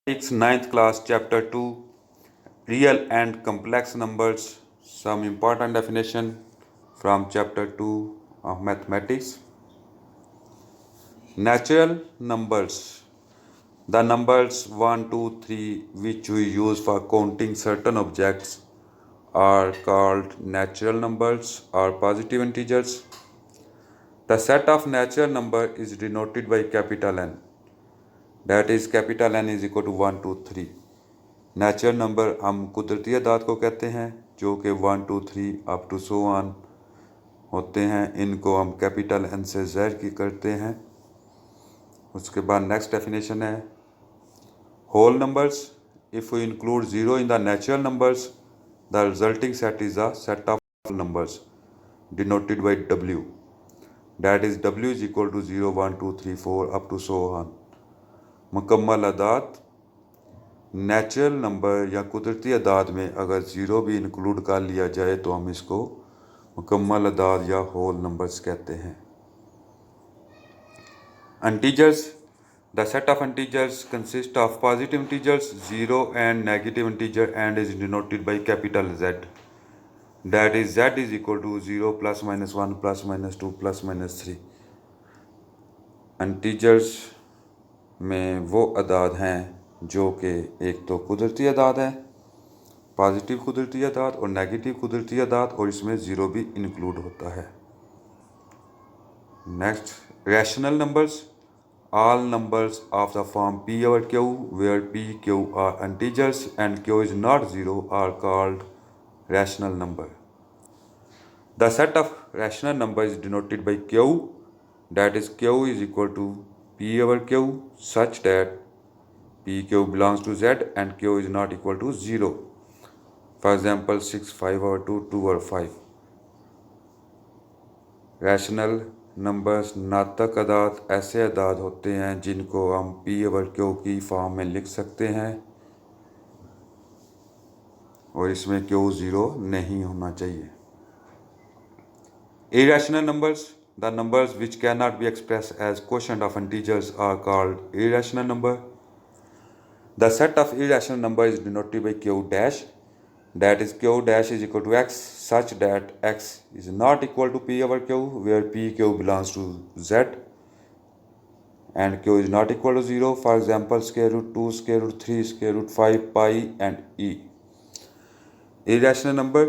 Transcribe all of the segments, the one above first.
Ninth class, chapter 2, real and complex numbers. Some important definition from chapter 2 of mathematics. Natural numbers. The numbers 1, 2, 3, which we use for counting certain objects, are called natural numbers or positive integers. The set of natural number is denoted by capital N. That is, capital N is equal to 1, 2, 3. Natural number हम कुदरती अदाद को कहते हैं जो कि 1, 2, 3 up to so on होते हैं। इनको हम कैपिटल एन से ज़ाहिर की करते हैं। उसके बाद नेक्स्ट डेफिनेशन है whole numbers. If we include zero in the natural numbers the resulting set is a set of numbers denoted by W. That is W is equal to 0, 1, 2, 3, 4 up to so on. मुकम्मल अदाद natural number या कुदरती अदाद में अगर zero भी include कर लिया जाए तो हम इसको मुकम्मल अदाद या होल नंबर्स कहते हैं। Integers. The set of integers consist of positive integers 0 and negative integer and is denoted by capital Z। That is Z is equal to 0 +, -1 +, -2 +, -3। Integers में वो अदाद हैं जो कि एक तो कुदरती अदाद है, पॉजिटिव कुदरती अदाद और नेगेटिव कुदरती अदाद, और इसमें ज़ीरो भी इंक्लूड होता है। Next, rational numbers. All numbers of the form P over Q where P, Q are integers and Q is not zero are called rational number. The set of rational number is denoted by Q, that is Q is equal to P over Q such that PQ belongs to Z and Q is not equal to 0. For example, 6, 5 over 2, 2 over 5. Rational numbers नातक अदाद ऐसे अदाद होते हैं जिनको हम P over Q की form में लिख सकते हैं और इसमें Q 0 नहीं होना चाहिए। Irrational numbers. The numbers which cannot be expressed as quotient of integers are called irrational number. The set of irrational number is denoted by Q dash. That is, Q dash is equal to X such that X is not equal to P over Q where PQ belongs to Z and Q is not equal to 0. For example, square root 2, square root 3, square root 5, pi and E. Irrational number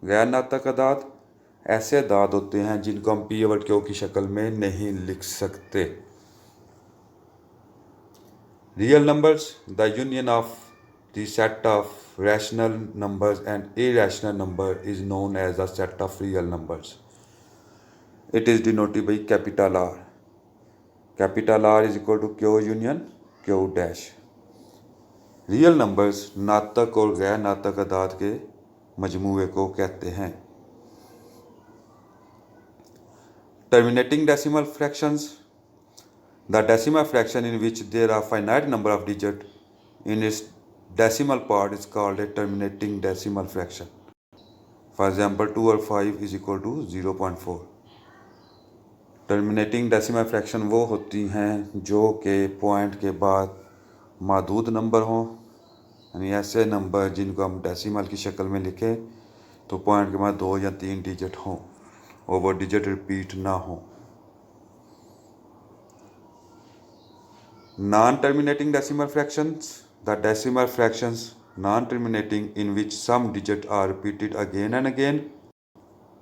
गैर नातक अदाद ऐसे अदाद होते हैं जिनको हम P over Q की शक्ल में नहीं लिख सकते। Real numbers. The union of the set of rational numbers and irrational number is known as the set of real numbers. It is denoted by capital R. Capital R is equal to Q union Q dash. Real numbers नातक और गैर नातक अदाद के मजमूए को कहते हैं। Terminating decimal fractions. The decimal fraction in which there are finite number of digits in its decimal part is called a terminating decimal fraction. For example, 2 or 5 is equal to 0.4. Terminating decimal fraction वो होती हैं जो कि point के बाद मादूद number हों, यानी ऐसे नंबर जिनको हम डेसिमल की शक्ल में लिखें तो पॉइंट के बाद 2 या 3 डिजिट हों और वो डिजिट रिपीट ना हो। Non-terminating decimal fractions. The decimal fractions non-terminating in which some digits are repeated again and again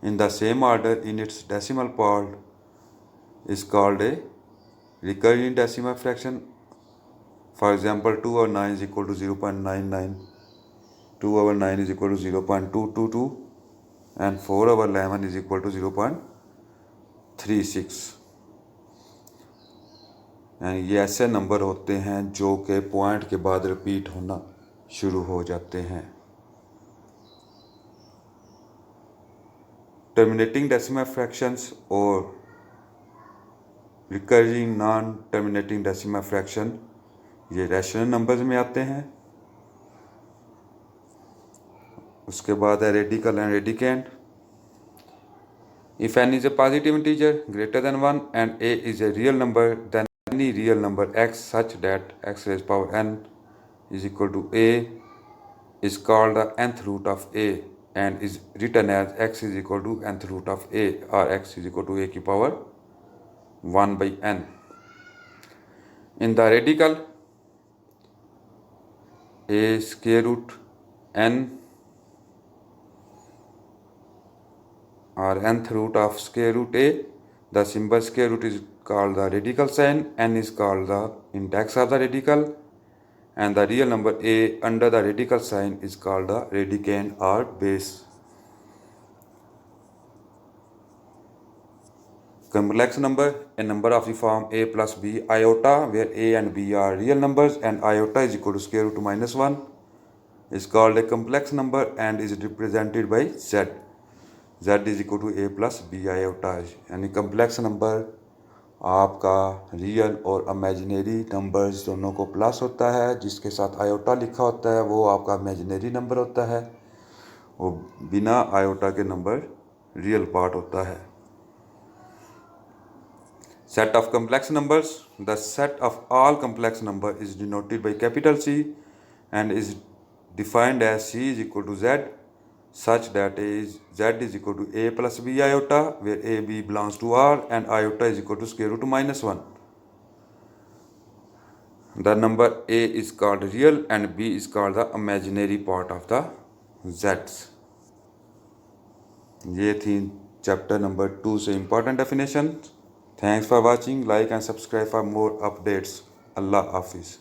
in the same order in its decimal part is called a recurring decimal fraction. For example, 2 over 9 is equal to 0.99, 2 over 9 is equal to 0.222 and 4 over 11 is equal to 0.36. ये ऐसे number होते हैं जो कि point के बाद repeat होना शुरू हो जाते हैं। टर्मिनेटिंग डेसिमल फ्रैक्शंस और recurring non terminating decimal fraction ये रैशनल नंबर्स में आते हैं। उसके बाद है radical and radicand. If n is a positive integer greater than 1 and a is a real number, then any real number x such that x raised power n is equal to a is called the nth root of a and is written as x is equal to nth root of a, or x is equal to a की power 1 by n. In the radical, a square root n or nth root of square root a, the symbol square root is called the radical sign, n is called the index of the radical, and the real number a under the radical sign is called the radicand or base. Complex number, a number of the form a plus b iota, where a and b are real numbers and iota is equal to square root minus 1, is called a complex number and is represented by z. z is equal to a plus b iota, यानी complex number आपका real और imaginary numbers दोनों को plus होता है, जिसके साथ iota लिखा होता है वो आपका इमेजिनरी नंबर होता है, वो बिना आयोटा के नंबर रियल पार्ट होता है. Set of complex numbers, the set of all complex number is denoted by capital C and is defined as C is equal to Z, such that Z is equal to a plus b iota, where a b belongs to R and iota is equal to square root minus 1. The number a is called real and b is called the imaginary part of the z's. ये थी chapter number 2 से important definition. Thanks for watching. Like and subscribe for more updates. Allah Hafiz.